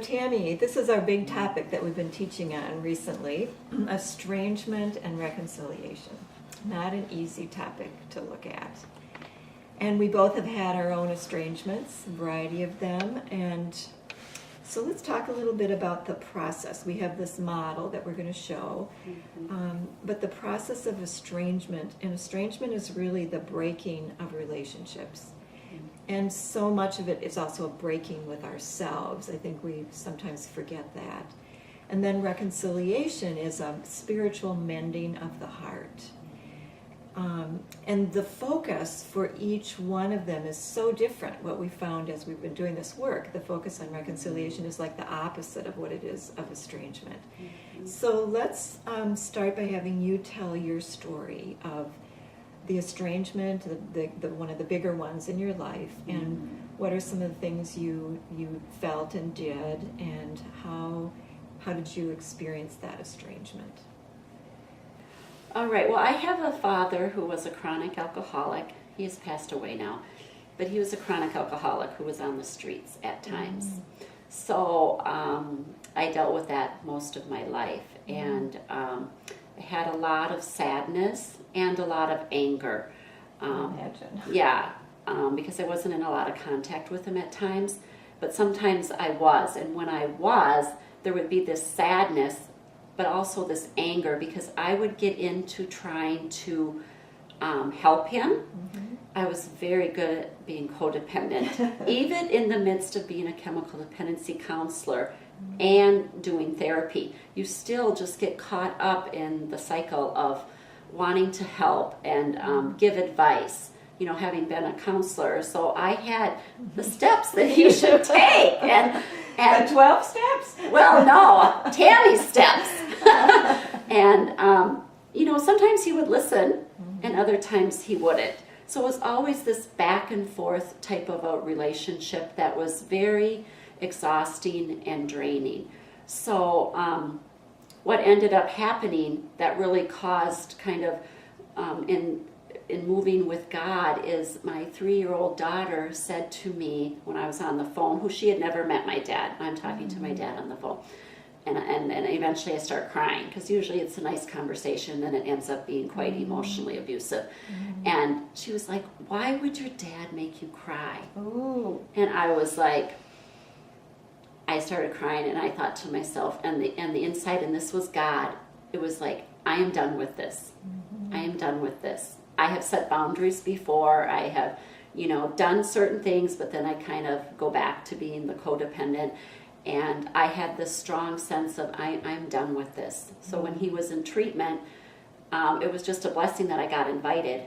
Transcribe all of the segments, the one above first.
Tamie, this is our big topic that we've been teaching on recently, estrangement and reconciliation. Not an easy topic to look at. And we both have had our own estrangements, a variety of them, and so let's talk a little bit about the process. We have this model that we're going to show, but the process of estrangement, and estrangement is really the breaking of relationships. And so much of it is also a breaking with ourselves. I think we sometimes forget that. And then reconciliation is a spiritual mending of the heart. And the focus for each one of them is so different. What we found as we've been doing this work, the focus on reconciliation is like the opposite of what it is of estrangement. So let's start by having you tell your story of the estrangement, the one of the bigger ones in your life, and what are some of the things you felt and did, and how did you experience that estrangement? All right, well, I have a father who was a chronic alcoholic. He has passed away now, but he was a chronic alcoholic who was on the streets at times. So I dealt with that most of my life, and I had a lot of sadness and a lot of anger. Imagine. Yeah, because I wasn't in a lot of contact with him at times, but sometimes I was, and when I was, there would be this sadness, but also this anger, because I would get into trying to help him. I was very good at being codependent, even in the midst of being a chemical dependency counselor and doing therapy. You still just get caught up in the cycle of wanting to help and give advice, you know, having been a counselor. So I had the steps that you should take. And the 12 steps? Well, no, Tamie's steps. And, you know, sometimes he would listen and other times he wouldn't. So it was always this back and forth type of a relationship that was very exhausting and draining. So what ended up happening that really caused kind of in moving with God is my 3-year-old daughter said to me when I was on the phone, who she had never met my dad. I'm talking to my dad on the phone. And eventually I start crying, because usually it's a nice conversation, then it ends up being quite emotionally abusive. And she was like, "Why would your dad make you cry?" Ooh. And I was like, I started crying, and I thought to myself, and the inside, and this was God, it was like, I am done with this. I am done with this. I have set boundaries before. I have, you know, done certain things, but then I kind of go back to being the codependent. And I had this strong sense of I'm done with this. So when he was in treatment, it was just a blessing that I got invited.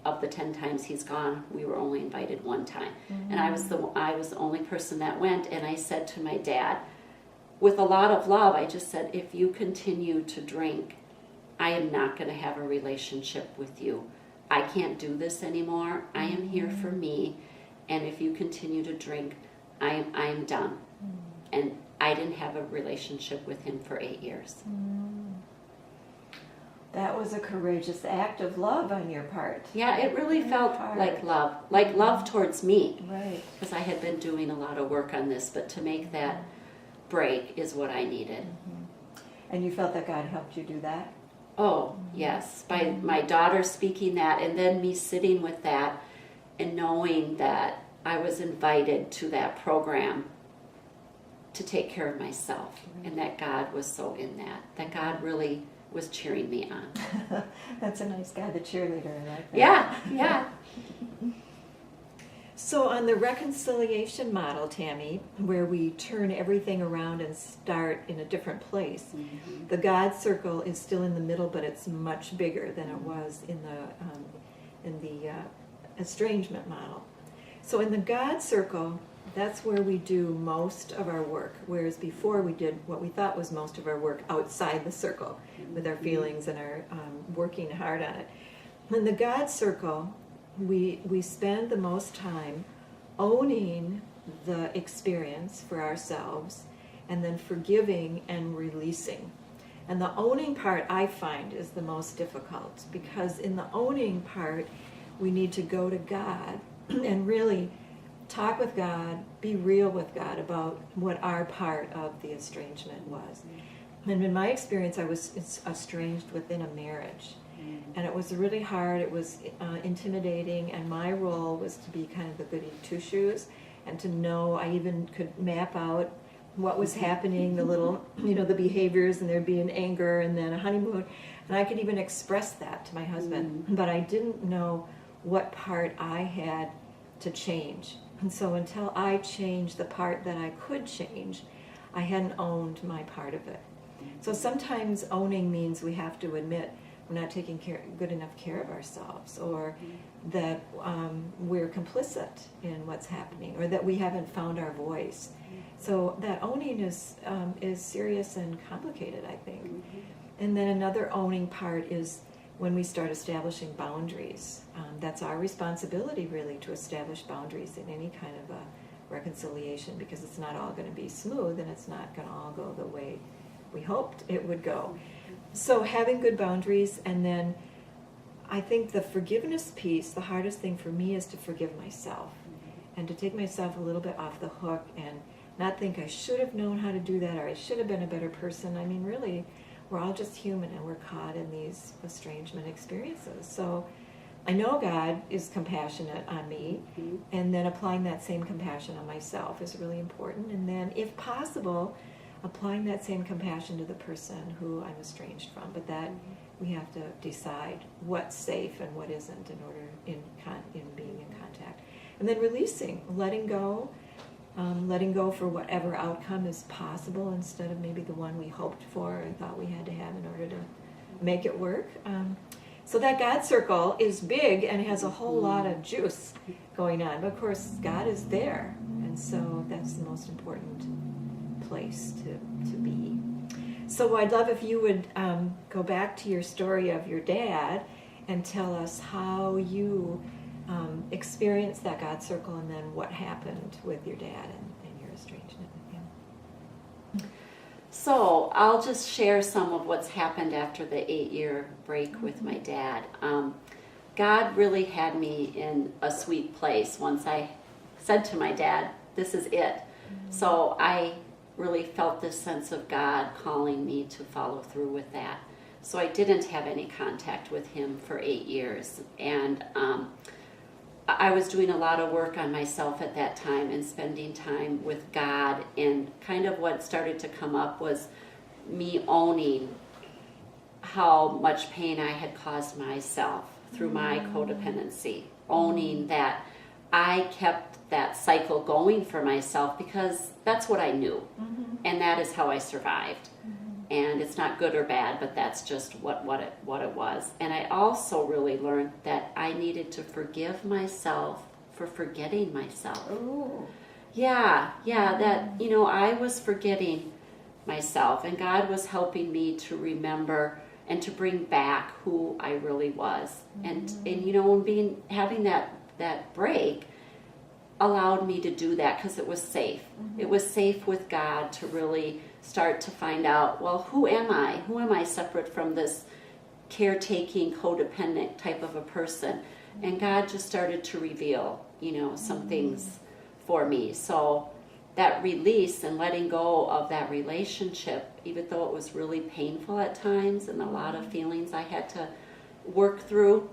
Of the 10 times he's gone, we were only invited one time. And I was the only person that went. And I said to my dad, with a lot of love, I just said, if you continue to drink, I am not going to have a relationship with you. I can't do this anymore. I am here for me. And if you continue to drink, I am done. And I didn't have a relationship with him for 8 years. That was a courageous act of love on your part. Yeah, it really felt like love towards me. Right. Because I had been doing a lot of work on this, but to make that break is what I needed. And you felt that God helped you do that? Oh, yes. By my daughter speaking that, and then me sitting with that and knowing that I was invited to that program to take care of myself, and that God was so in that God really was cheering me on. That's a nice guy, the cheerleader, I like that. Yeah. So on the reconciliation model, Tamie, where we turn everything around and start in a different place, the God circle is still in the middle, but it's much bigger than it was in the estrangement model. So in the God circle, that's where we do most of our work, whereas before we did what we thought was most of our work outside the circle with our feelings and our working hard on it. In the God circle, we spend the most time owning the experience for ourselves and then forgiving and releasing. And the owning part, I find, is the most difficult, because in the owning part, we need to go to God and really talk with God, be real with God about what our part of the estrangement was. And in my experience, I was estranged within a marriage. And it was really hard, it was intimidating, and my role was to be kind of the goody two-shoes, and to know, I even could map out what was happening, the little, the behaviors, and there'd be an anger, and then a honeymoon, and I could even express that to my husband, but I didn't know what part I had to change. And so until I changed the part that I could change, I hadn't owned my part of it. So sometimes owning means we have to admit we're not taking good enough care of ourselves, or that we're complicit in what's happening, or that we haven't found our voice. So that owning is serious and complicated, I think. And then another owning part is when we start establishing boundaries. That's our responsibility, really, to establish boundaries in any kind of a reconciliation, because it's not all going to be smooth, and it's not going to all go the way we hoped it would go. So having good boundaries, and then I think the forgiveness piece, the hardest thing for me is to forgive myself, and to take myself a little bit off the hook and not think I should have known how to do that, or I should have been a better person. I mean, really, we're all just human, and we're caught in these estrangement experiences. So I know God is compassionate on me, and then applying that same compassion on myself is really important. And then, if possible, applying that same compassion to the person who I'm estranged from. But that we have to decide what's safe and what isn't in order in being in contact. And then releasing, letting go for whatever outcome is possible, instead of maybe the one we hoped for and thought we had to have in order to make it work. So that God circle is big and has a whole lot of juice going on. But of course, God is there, and so that's the most important place to be. So I'd love if you would go back to your story of your dad and tell us how you experienced that God circle, and then what happened with your dad and your estrangement with him. So I'll just share some of what's happened after the 8-year break with my dad. God really had me in a sweet place once I said to my dad, this is it. So I really felt this sense of God calling me to follow through with that. So I didn't have any contact with him for 8 years. And I was doing a lot of work on myself at that time and spending time with God. And kind of what started to come up was me owning how much pain I had caused myself through my codependency. Owning that I kept that cycle going for myself because that's what I knew. And that is how I survived. And it's not good or bad, but that's just what it was. And I also really learned that I needed to forgive myself for forgetting myself. Yeah, that, I was forgetting myself, and God was helping me to remember and to bring back who I really was. And having that break allowed me to do that because it was safe. It was safe with God to really start to find out, well, who am I? Who am I separate from this caretaking, codependent type of a person? And God just started to reveal, some things for me. So that release and letting go of that relationship, even though it was really painful at times and a lot of feelings I had to work through,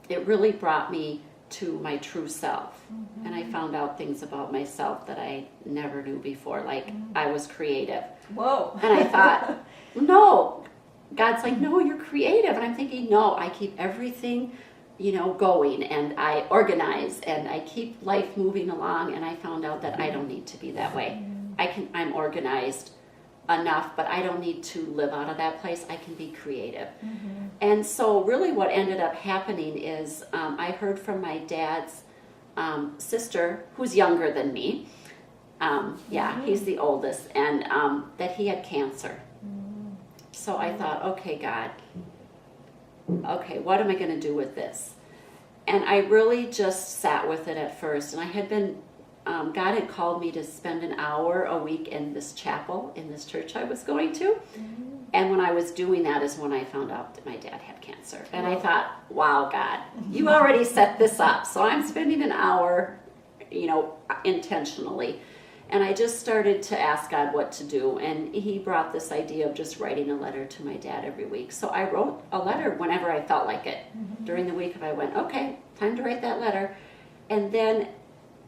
it really brought me to my true self. And I found out things about myself that I never knew before, like I was creative. Whoa. And I thought, no. God's like, no, you're creative. And I'm thinking, no, I keep everything, going, and I organize, and I keep life moving along. And I found out that I don't need to be that way. I'm organized enough, but I don't need to live out of that place. I can be creative. And so really what ended up happening is I heard from my dad's sister, who's younger than me. He's the oldest, and that he had cancer. So I thought, okay, God, what am I going to do with this? And I really just sat with it at first. And I had been, God had called me to spend an hour a week in this chapel, in this church I was going to. And when I was doing that is when I found out that my dad had cancer. And I thought, wow, God, you already set this up. So I'm spending an hour intentionally. And I just started to ask God what to do, and he brought this idea of just writing a letter to my dad every week. So I wrote a letter whenever I felt like it. During the week, if I went, okay, time to write that letter. And then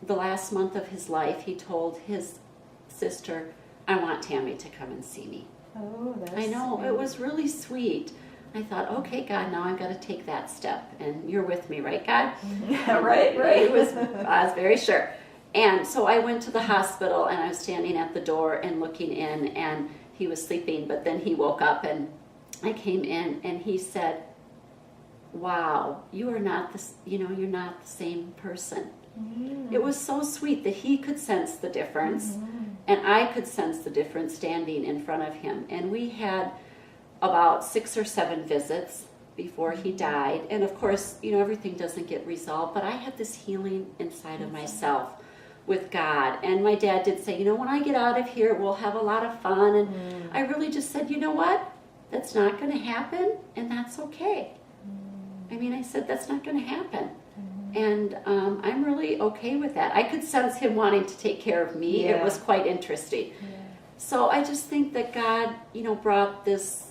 the last month of his life, he told his sister, I want Tamie to come and see me. Oh, that's I know, sweet. it was really sweet. I thought, okay, God, now I've got to take that step. And you're with me, right, God? Yeah, right. I was very sure. And so I went to the hospital, and I was standing at the door and looking in, and he was sleeping, but then he woke up, and I came in, and he said, wow, you're not the same person. It was so sweet that he could sense the difference, and I could sense the difference standing in front of him. And we had about 6 or 7 visits before he died. And of course, everything doesn't get resolved, but I had this healing inside of myself with God. And my dad did say, when I get out of here, we'll have a lot of fun. And I really just said, you know what? That's not going to happen, and that's okay. I said, that's not going to happen. And I'm really okay with that. I could sense him wanting to take care of me. Yeah. It was quite interesting. Yeah. So I just think that God, brought this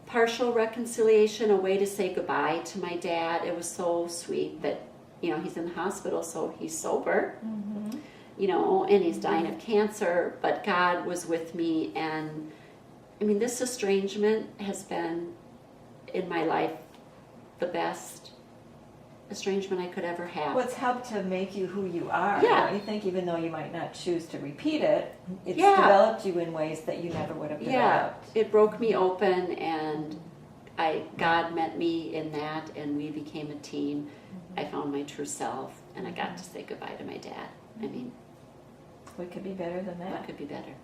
partial reconciliation, a way to say goodbye to my dad. It was so sweet that, he's in the hospital, so he's sober, and he's dying of cancer, but God was with me. And this estrangement has been, in my life, the best estrangement I could ever have. Well, it's helped to make you who you are. Yeah. Don't you think, even though you might not choose to repeat it, it's Yeah. developed you in ways that you never would have developed. It broke me open, and God met me in that, and we became a team. I found my true self, and I got to say goodbye to my dad. What could be better than that? What could be better?